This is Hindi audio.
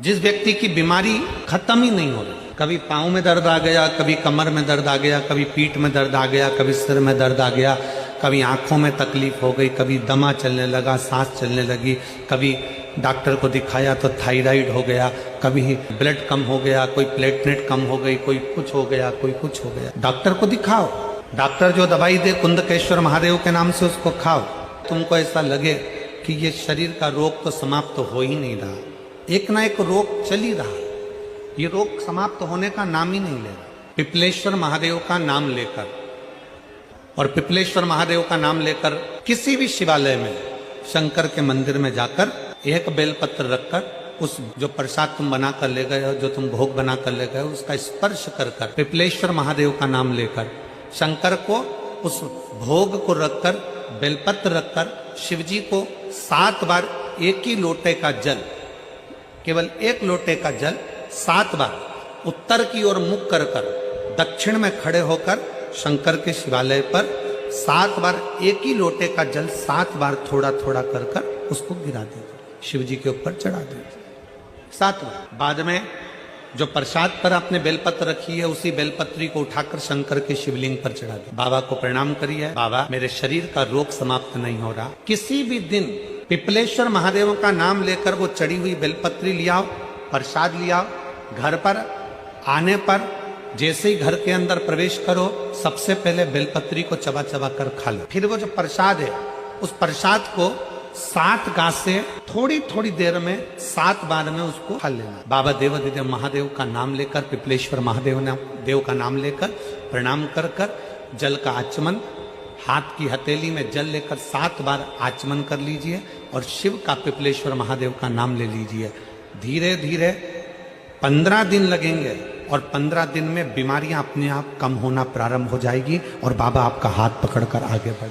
जिस व्यक्ति की बीमारी खत्म ही नहीं हो रही, कभी पाँव में दर्द आ गया, कभी कमर में दर्द आ गया, कभी पीठ में दर्द आ गया, कभी सिर में दर्द आ गया, कभी आंखों में तकलीफ हो गई, कभी दमा चलने लगा, सांस चलने लगी, कभी डॉक्टर को दिखाया तो थायराइड हो गया, कभी ब्लड कम हो गया, कोई प्लेटलेट कम हो गई, कोई कुछ हो गया, कोई कुछ हो गया। डॉक्टर को दिखाओ, डॉक्टर जो दवाई दे कुंदकेश्वर महादेव के नाम से उसको खाओ। तुमको ऐसा लगे कि ये शरीर का रोग तो समाप्त हो ही नहीं रहा, एक ना एक रोग चल ही रहा, ये रोग समाप्त होने का नाम ही नहीं ले रहा। पिपलेश्वर महादेव का नाम लेकर और पिपलेश्वर महादेव का नाम लेकर किसी भी शिवालय में, शंकर के मंदिर में जाकर एक बेलपत्र रखकर उस जो प्रसाद तुम बना कर ले गए हो, जो तुम भोग बना कर ले गए हो, उसका स्पर्श कर कर पिपलेश्वर महादेव का नाम लेकर शंकर को उस भोग को रखकर, बेलपत्र रखकर शिव जी को 7 बार एक ही लोटे का जल, केवल एक लोटे का जल 7 बार उत्तर की ओर मुख कर कर दक्षिण में खड़े होकर शंकर के शिवालय पर 7 बार एक ही लोटे का जल 7 बार थोड़ा थोड़ा कर कर उसको गिरा दीजिए, शिव जी के ऊपर चढ़ा दीजिए 7 बार। बाद में जो प्रसाद पर आपने बेलपत्र रखी है, उसी बेलपत्री को उठाकर शंकर के शिवलिंग पर चढ़ा दे। बाबा को प्रणाम करिए, बाबा मेरे शरीर का रोग समाप्त नहीं हो रहा। किसी भी दिन पिपलेश्वर महादेव का नाम लेकर वो चढ़ी हुई बेलपत्री लियाओ, प्रसाद लियाओ, घर पर आने पर जैसे ही घर के अंदर प्रवेश करो, सबसे पहले बेलपत्री को चबा चबा कर खा लो। फिर वो जो प्रसाद है, उस प्रसाद को 7 गांठ से थोड़ी थोड़ी देर में 7 बार में उसको खा लेना। बाबा देवाधिदेव महादेव का नाम लेकर, पिपलेश्वर महादेव देव का नाम लेकर प्रणाम कर कर जल का आचमन, हाथ की हथेली में जल लेकर 7 बार आचमन कर लीजिए और शिव का, पिपलेश्वर महादेव का नाम ले लीजिए। धीरे धीरे 15 दिन लगेंगे और 15 दिन में बीमारियां अपने आप कम होना प्रारंभ हो जाएगी और बाबा आपका हाथ पकड़कर आगे बढ़